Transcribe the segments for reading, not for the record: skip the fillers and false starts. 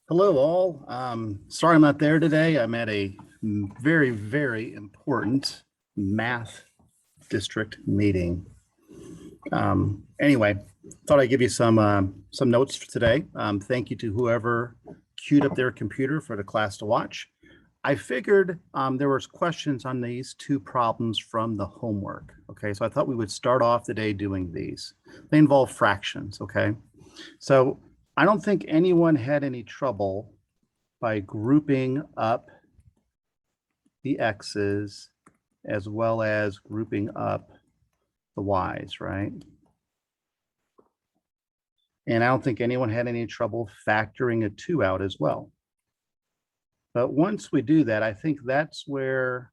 Hello, all. Sorry I'm not there today. I'm at a very, very important math district meeting. Anyway, thought I'd give you some notes for today. Thank you to whoever queued up their computer for the class to watch. I figured there was questions on these two problems from the homework. Okay, so I thought we would start off the day doing these. They involve fractions. Okay, so I don't think anyone had any trouble by grouping up the x's as well as grouping up the y's, right? And I don't think anyone had any trouble factoring a 2 out as well. But once we do that, I think that's where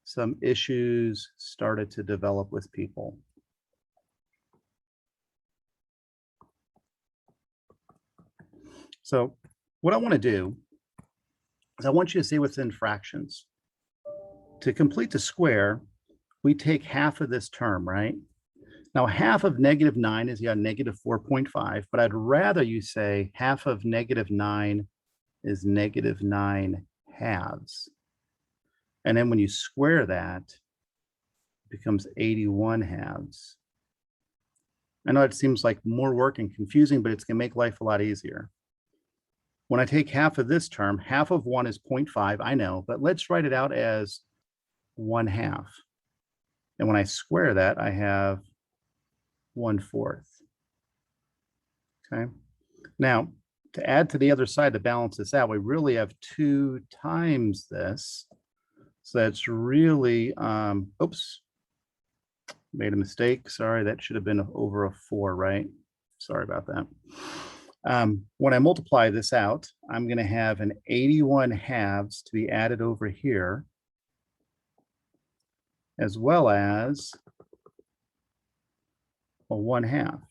some issues started to develop with people. So what I want to do is I want you to see what's in fractions. To complete the square, we take half of this term, right? Now, half of -9 is negative 4.5, but I'd rather you say half of -9 is -9 halves. And then when you square that, it becomes 81 halves. I know it seems like more work and confusing, but it's going to make life a lot easier. When I take half of this term, half of 1 is 0.5, I know, but let's write it out as 1/2. And when I square that, I have 1/4. Okay. Now, to add to the other side to balance this out, we really have 2 times this. So that's really, oops, made a mistake. Sorry, that should have been over a 4, right? Sorry about that. When I multiply this out, I'm going to have an 81 halves to be added over here, as well as a 1/2.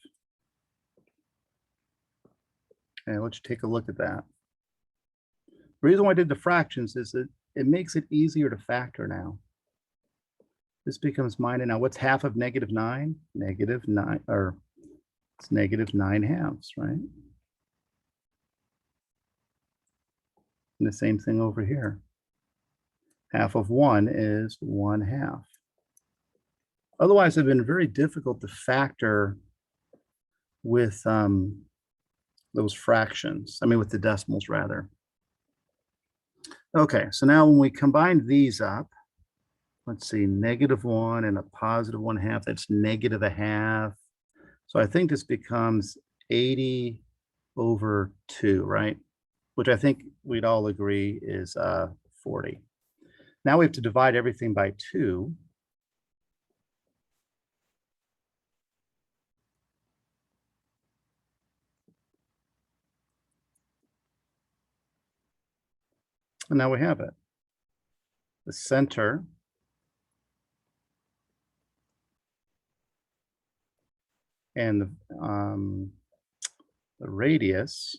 Okay, let's take a look at that. The reason why I did the fractions is that it makes it easier to factor now. This becomes mine, and now what's half of -9? -9, or it's -9 halves, right? And the same thing over here. Half of 1 is 1/2. Otherwise, it's been very difficult to factor with those fractions. I mean, with the decimals, rather. Okay, so now when we combine these up, let's see, -1 and a positive 1/2, that's -1/2. So I think this becomes 80/2, right? Which I think we'd all agree is 40. Now we have to divide everything by 2. And now we have it. The center and the radius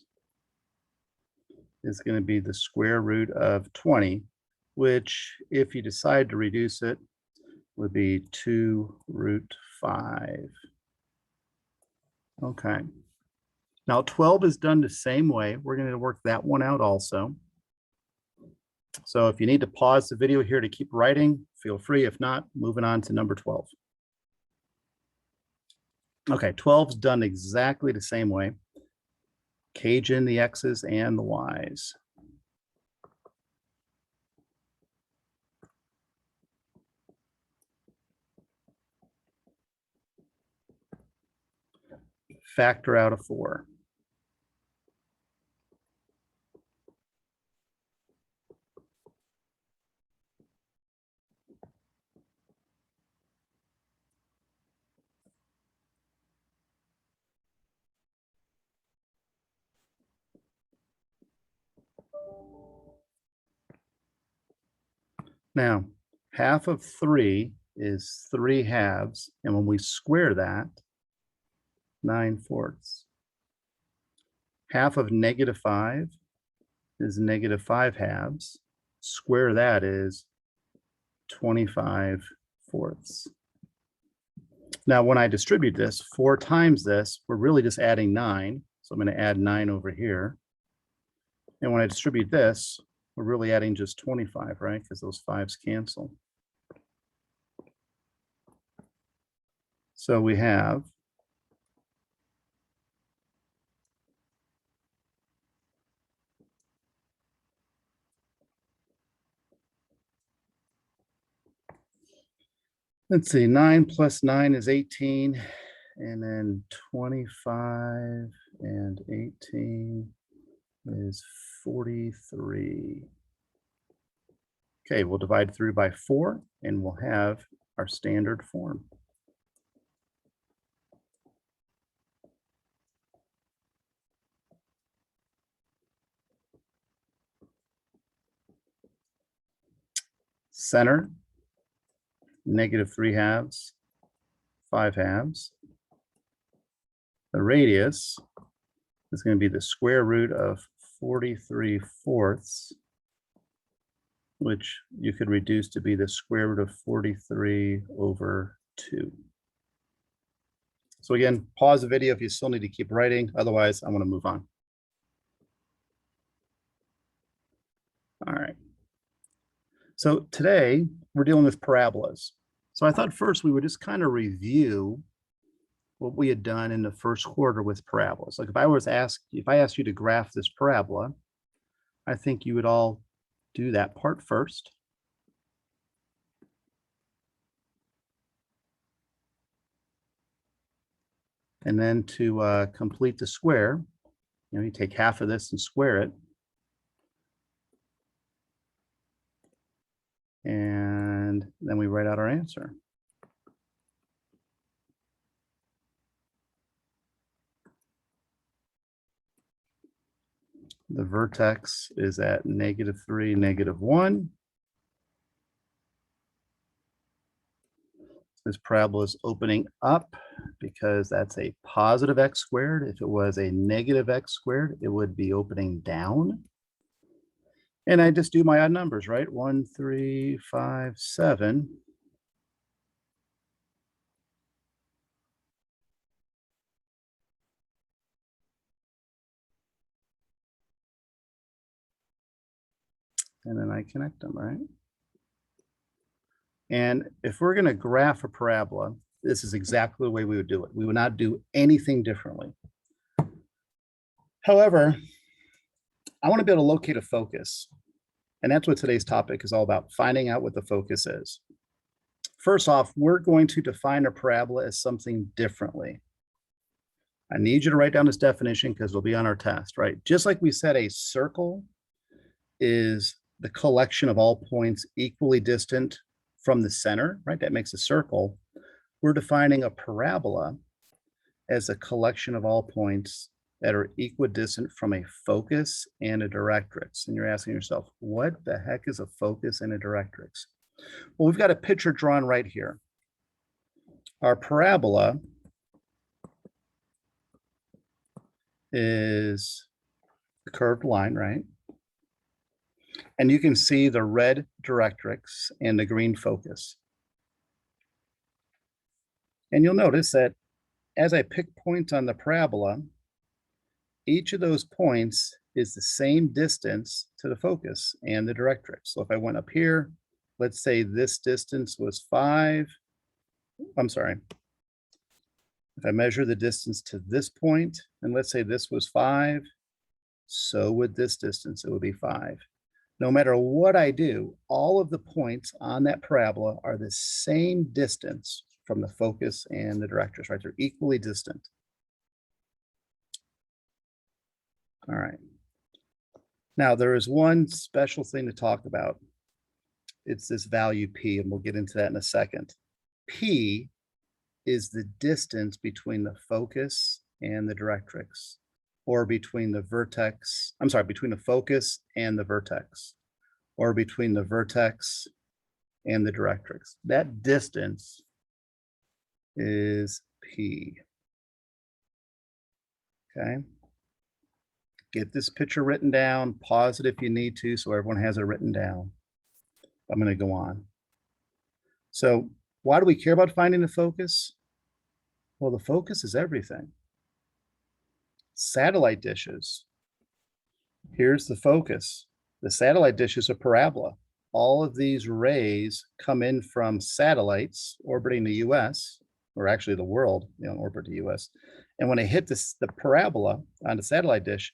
is going to be the square root of 20, which, if you decide to reduce it, would be 2√5. Okay. Now 12 is done the same way. We're going to work that one out also. So if you need to pause the video here to keep writing, feel free. If not, moving on to number 12. Okay, 12 is done exactly the same way. Cage in the x's and the y's. Factor out a 4. Now, half of 3 is 3 halves, and when we square that, 9/4. Half of -5 is -5 halves. Square that is 25/4. Now, when I distribute this 4 times this, we're really just adding 9. So I'm going to add 9 over here. And when I distribute this, we're really adding just 25, right? Because those 5s cancel. So we have let's see, 9 plus 9 is 18, and then 25 and 18 is 43. Okay, we'll divide through by 4, and we'll have our standard form. Center, -3/2, 5/2. The radius is going to be the square root of 43/4, which you could reduce to be the square root of 43/2. So again, pause the video if you still need to keep writing. Otherwise, I'm going to move on. All right. So today we're dealing with parabolas. So I thought first we would just kind of review what we had done in the first quarter with parabolas. Like if I asked you to graph this parabola, I think you would all do that part first. And then to complete the square, you take half of this and square it. And then we write out our answer. The vertex is at -3, -1. This parabola is opening up because that's a positive x squared. If it was a negative x squared, it would be opening down. And I just do my odd numbers, right? 1, 3, 5, 7. And then I connect them, right? And if we're going to graph a parabola, this is exactly the way we would do it. We would not do anything differently. However, I want to be able to locate a focus. And that's what today's topic is all about, finding out what the focus is. First off, we're going to define a parabola as something differently. I need you to write down this definition because it'll be on our test, right? Just like we said, a circle is the collection of all points equally distant from the center, right? That makes a circle. We're defining a parabola as a collection of all points that are equidistant from a focus and a directrix. And you're asking yourself, what the heck is a focus and a directrix? Well, we've got a picture drawn right here. Our parabola is a curved line, right? And you can see the red directrix and the green focus. And you'll notice that as I pick points on the parabola, each of those points is the same distance to the focus and the directrix. So if I went up here, let's say this distance was 5. I'm sorry. If I measure the distance to this point, and let's say this was 5, so would this distance, it would be 5. No matter what I do, all of the points on that parabola are the same distance from the focus and the directrix, right? They're equally distant. All right. Now, there is one special thing to talk about. It's this value P, and we'll get into that in a second. P is the distance between the focus and the directrix, or between the vertex, I'm sorry, between the focus and the vertex, or between the vertex and the directrix. That distance is P. Okay. Get this picture written down, pause it if you need to, so everyone has it written down. I'm going to go on. So why do we care about finding the focus? Well, the focus is everything. Satellite dishes Here's the focus. The satellite dish is a parabola. All of these rays come in from satellites orbiting the US, or actually the world, orbit the US. And when they hit the parabola on the satellite dish,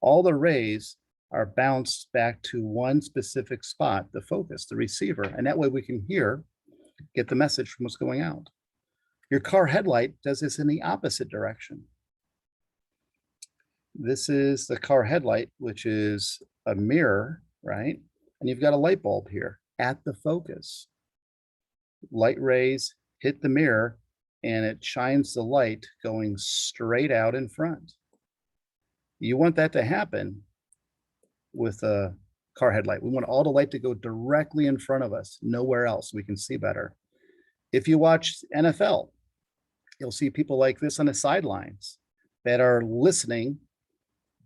all the rays are bounced back to one specific spot, the focus, the receiver. And that way we can get the message from what's going out. Your car headlight does this in the opposite direction. This is the car headlight, which is a mirror, right? And you've got a light bulb here at the focus. Light rays hit the mirror and it shines the light going straight out in front. You want that to happen with a car headlight. We want all the light to go directly in front of us, nowhere else. We can see better. If you watch NFL, you'll see people like this on the sidelines that are listening,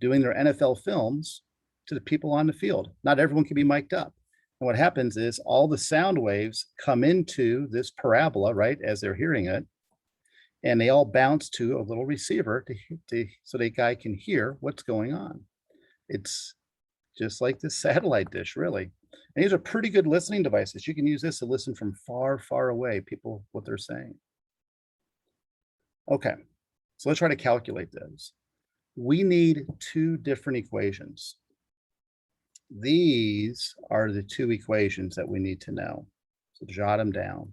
doing their NFL films to the people on the field. Not everyone can be mic'd up. And what happens is all the sound waves come into this parabola, right, as they're hearing it, and they all bounce to a little receiver so the guy can hear what's going on. It's just like this satellite dish, really. And these are pretty good listening devices. You can use this to listen from far, far away, people, what they're saying. Okay, so let's try to calculate those. We need two different equations. These are the two equations that we need to know. So jot them down.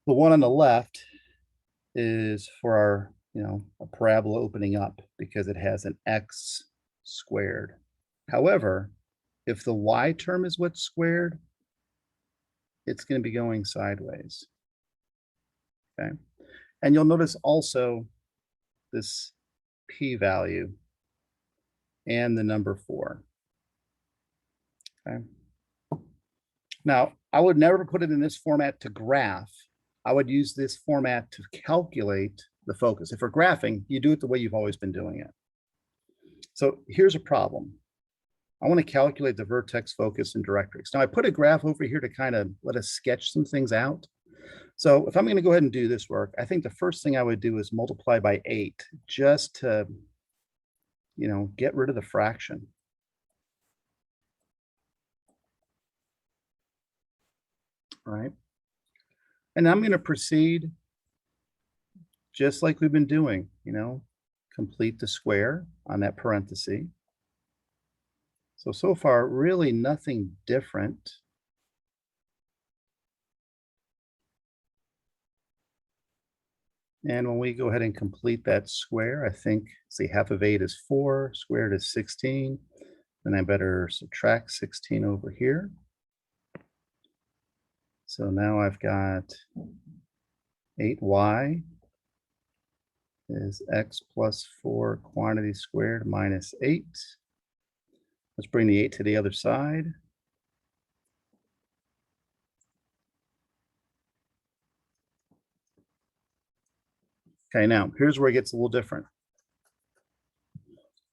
The one on the left is for our, a parabola opening up because it has an x squared. However, if the y term is what's squared, it's going to be going sideways. Okay. And you'll notice also this p-value and the number 4. Okay. Now, I would never put it in this format to graph. I would use this format to calculate the focus. If we're graphing, you do it the way you've always been doing it. So here's a problem. I want to calculate the vertex, focus, and directrix. Now, I put a graph over here to kind of let us sketch some things out. So if I'm going to go ahead and do this work, I think the first thing I would do is multiply by 8 just to, get rid of the fraction. All right. And I'm going to proceed just like we've been doing, complete the square on that parenthesis. So far, really nothing different. And when we go ahead and complete that square, I think, see, half of 8 is 4, squared is 16. Then I better subtract 16 over here. So now I've got 8y is x plus 4 quantity squared minus 8. Let's bring the 8 to the other side. Okay, now here's where it gets a little different.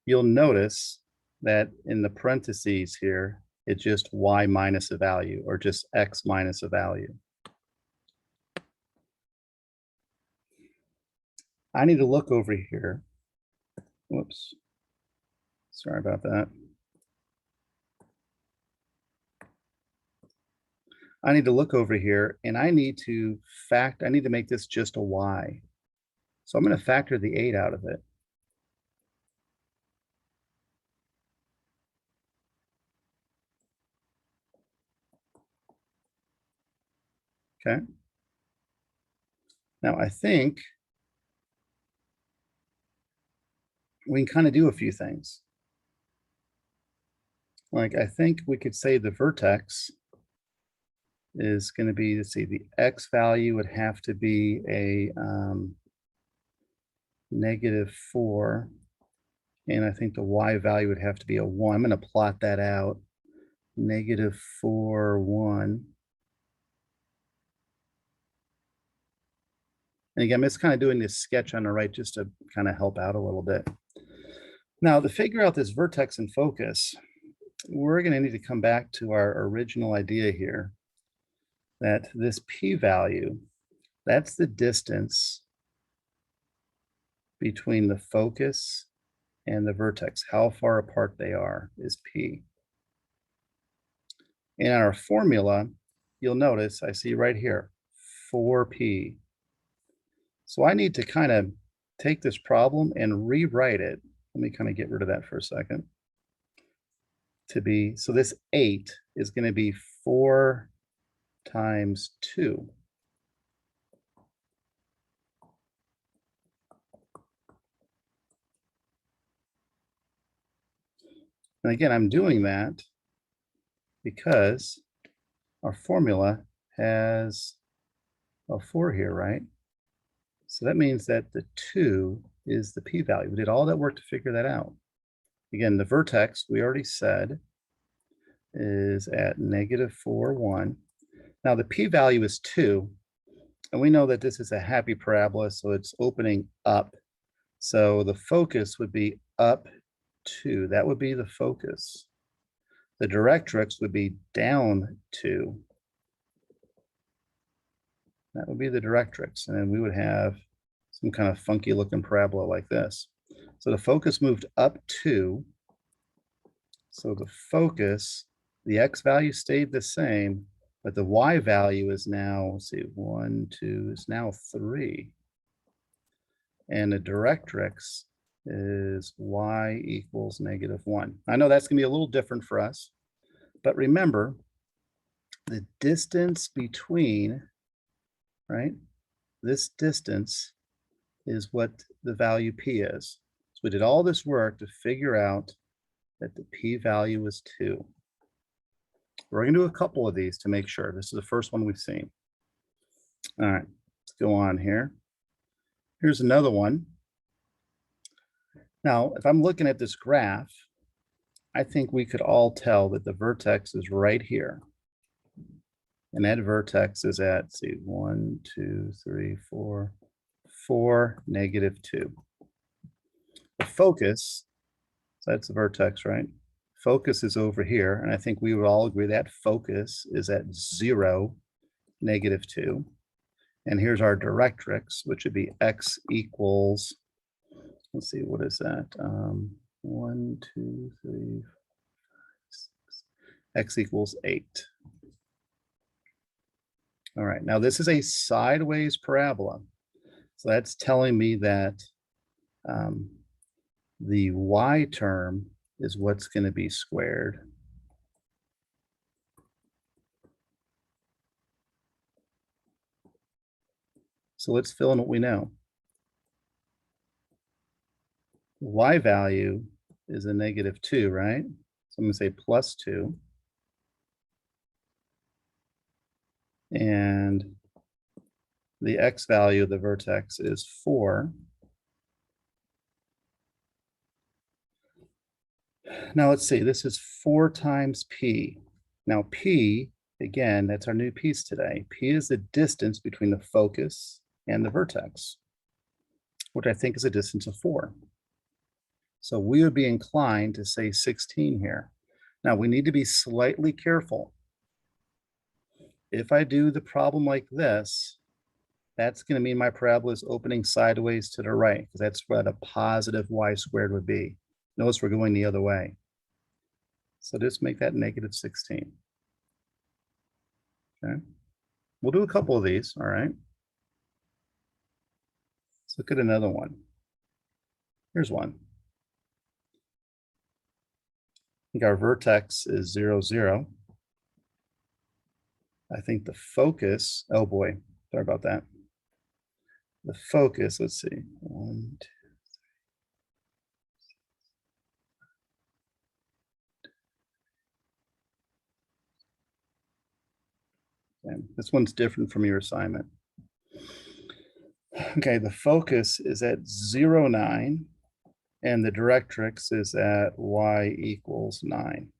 You'll notice that in the parentheses here, it's just y minus a value or just x minus a value. I need to look over here. Whoops. Sorry about that. I need to look over here and I need to make this just a y. So I'm going to factor the 8 out of it. Okay. Now I think we can kind of do a few things. Like I think we could say the vertex is going to be, let's see, the x value would have to be a -4. And I think the y value would have to be a 1. I'm going to plot that out. -4, 1. And again, I'm just kind of doing this sketch on the right just to kind of help out a little bit. Now, to figure out this vertex and focus, we're going to need to come back to our original idea here, that this p-value, that's the distance between the focus and the vertex, how far apart they are, is P. In our formula, you'll notice I see right here, 4P. So I need to kind of take this problem and rewrite it. Let me kind of get rid of that for a second. So this 8 is going to be 4 times 2. And again, I'm doing that because our formula has a 4 here, right? So that means that the 2 is the p-value. We did all that work to figure that out. Again, the vertex, we already said, is at -4, 1. Now the p-value is 2, and we know that this is a happy parabola, so it's opening up. So the focus would be up 2. That would be the focus. The directrix would be down 2. That would be the directrix, and then we would have some kind of funky looking parabola like this. So the focus moved up 2. So the focus, the x value stayed the same, but the y value is now, let's see, 1, 2, is now 3. And the directrix is y equals -1. I know that's going to be a little different for us, but remember, the distance between, right, this distance is what the value p is. So we did all this work to figure out that the p-value is 2. We're going to do a couple of these to make sure. This is the first one we've seen. All right, let's go on here. Here's another one. Now, if I'm looking at this graph, I think we could all tell that the vertex is right here. And that vertex is at, let's see, 1, 2, 3, 4, 4, -2. The focus, so that's the vertex, right? Focus is over here, and I think we would all agree that focus is at 0, -2. And here's our directrix, which would be x equals, let's see, what is that? 1, 2, 3, 5, 6. X equals 8. All right, now this is a sideways parabola. So that's telling me that the y term is what's going to be squared. So let's fill in what we know. The y value is a -2, right? So I'm going to say +2. And the x value of the vertex is 4. Now let's see, this is 4 times p. Now p, again, that's our new piece today. P is the distance between the focus and the vertex, which I think is a distance of 4. So we would be inclined to say 16 here. Now we need to be slightly careful. If I do the problem like this, that's going to mean my parabola is opening sideways to the right, because that's what a positive y squared would be. Notice we're going the other way. So just make that -16. Okay. We'll do a couple of these, all right? Let's look at another one. Here's one. I think our vertex is 0, 0. I think the focus, oh boy, sorry about that. The focus, let's see, 1, 2. And this one's different from your assignment. Okay, the focus is at 0, 9, and the directrix is at y equals 9.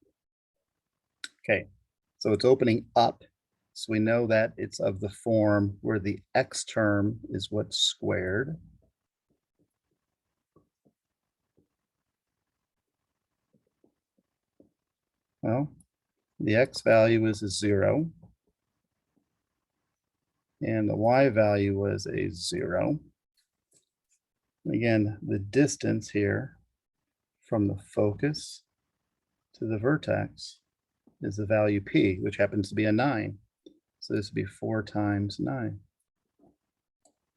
Okay, so it's opening up. So we know that it's of the form where the x term is what's squared. Well, the x value is a 0. And the y value was a 0. Again, the distance here from the focus to the vertex is the value P, which happens to be a 9. So this would be 4 times 9.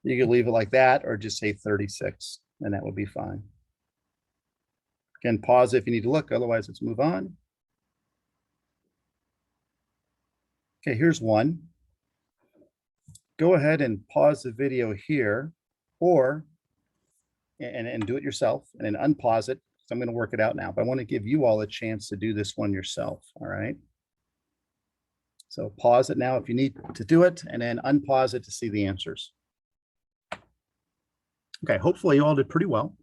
You could leave it like that or just say 36, and that would be fine. Again, pause if you need to look, otherwise let's move on. Okay, here's one. Go ahead and pause the video here, or and do it yourself, and then unpause it. So I'm going to work it out now, but I want to give you all a chance to do this one yourself. All right. So pause it now if you need to do it, and then unpause it to see the answers. Okay, hopefully you all did pretty well.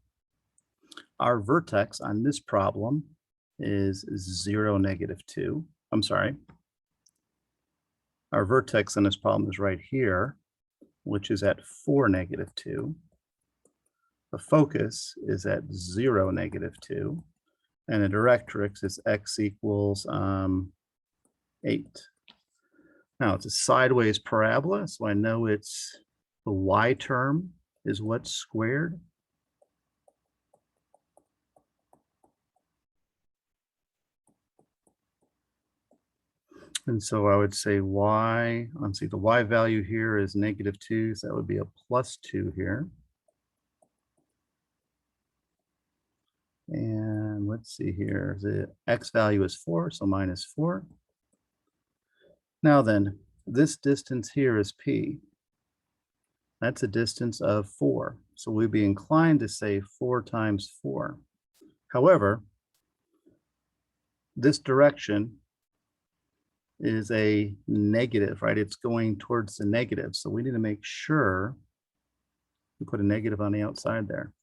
Our vertex on this problem is 0, -2. I'm sorry. Our vertex on this problem is right here, which is at 4, -2. The focus is at 0, -2. And the directrix is x equals 8. Now it's a sideways parabola, so I know it's the y term is what's squared. And so I would say y, let's see, the y value here is -2, so that would be a +2 here. And let's see here, the x value is 4, so -4. Now then, this distance here is p. That's a distance of 4. So we'd be inclined to say 4 times 4. However, this direction is a negative, right? It's going towards the negative. So we need to make sure we put a negative on the outside there.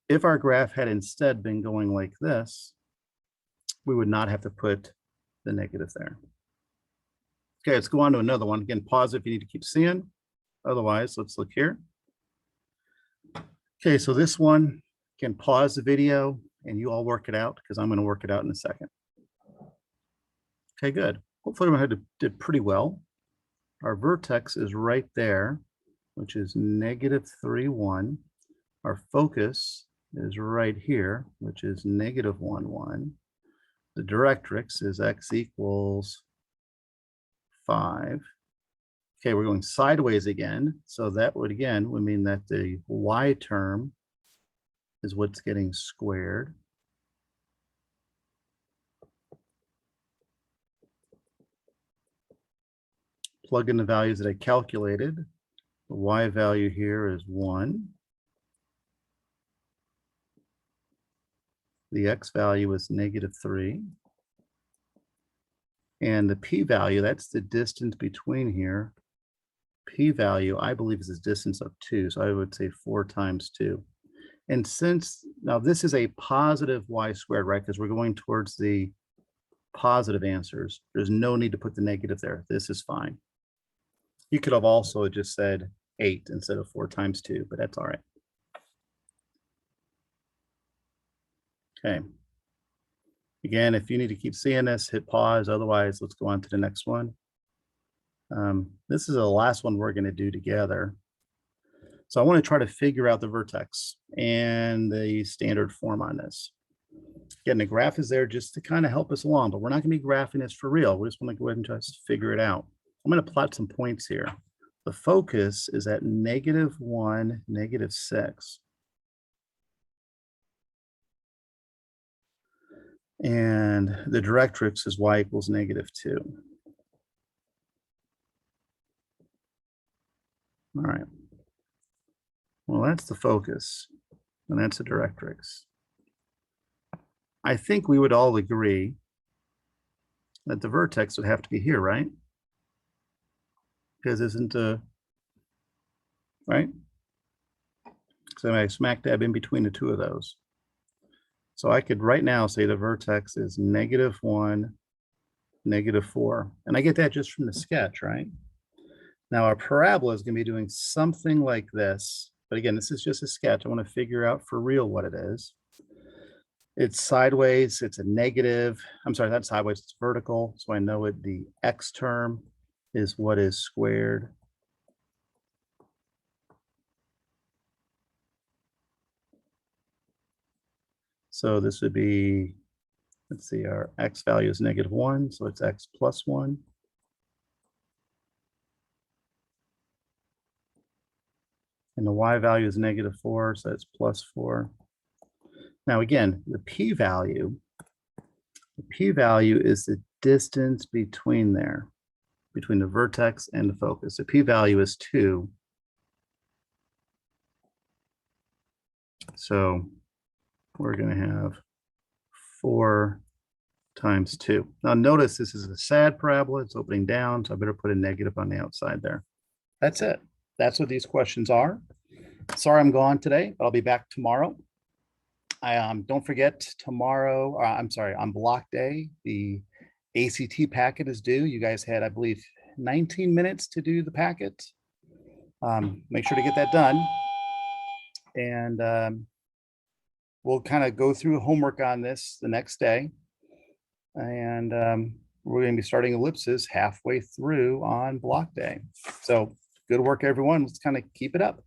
If our graph had instead been going like this, we would not have to put the negative there. Okay, let's go on to another one. Again, pause if you need to keep seeing. Otherwise, let's look here. Okay, so this one, can pause the video and you all work it out because I'm going to work it out in a second. Okay, good. Hopefully everyone did pretty well. Our vertex is right there, which is -3, 1. Our focus is right here, which is -1, 1. The directrix is x equals 5. Okay, we're going sideways again. So that would mean that the y term is what's getting squared. Plug in the values that I calculated. The y value here is 1. The x value is -3. And the p-value, that's the distance between here. P-value, I believe, is a distance of 2. So I would say 4 times 2. And since now this is a positive y-squared, right? Because we're going towards the positive answers. There's no need to put the negative there. This is fine. You could have also just said 8 instead of 4 times 2, but that's all right. Okay. Again, if you need to keep seeing this, hit pause. Otherwise, let's go on to the next one. This is the last one we're going to do together. So I want to try to figure out the vertex and the standard form on this. Again, the graph is there just to kind of help us along, but we're not going to be graphing this for real. We just want to go ahead and just figure it out. I'm going to plot some points here. The focus is at -1, -6. And the directrix is y equals -2. All right. Well, that's the focus, and that's the directrix. I think we would all agree that the vertex would have to be here, right? Because isn't right? So I smack dab in between the two of those. So I could right now say the vertex is -1, -4. And I get that just from the sketch, right? Now our parabola is going to be doing something like this. But again, this is just a sketch. I want to figure out for real what it is. It's sideways. It's a negative. I'm sorry, that's sideways. It's vertical. So I know it. The x term is what is squared. So this would be, let's see, our x value is -1, so it's x plus 1. And the y value is -4, so it's +4. Now again, the p-value is the distance between there, between the vertex and the focus. The p-value is 2. So we're going to have 4 times 2. Now notice this is a sad parabola. It's opening down, so I better put a negative on the outside there. That's it. That's what these questions are. Sorry I'm gone today, but I'll be back tomorrow. Don't forget tomorrow, on block day, the ACT packet is due. You guys had, I believe, 19 minutes to do the packet. Make sure to get that done. And we'll kind of go through homework on this the next day. And we're going to be starting ellipses halfway through on block day. So good work, everyone. Let's kind of keep it up.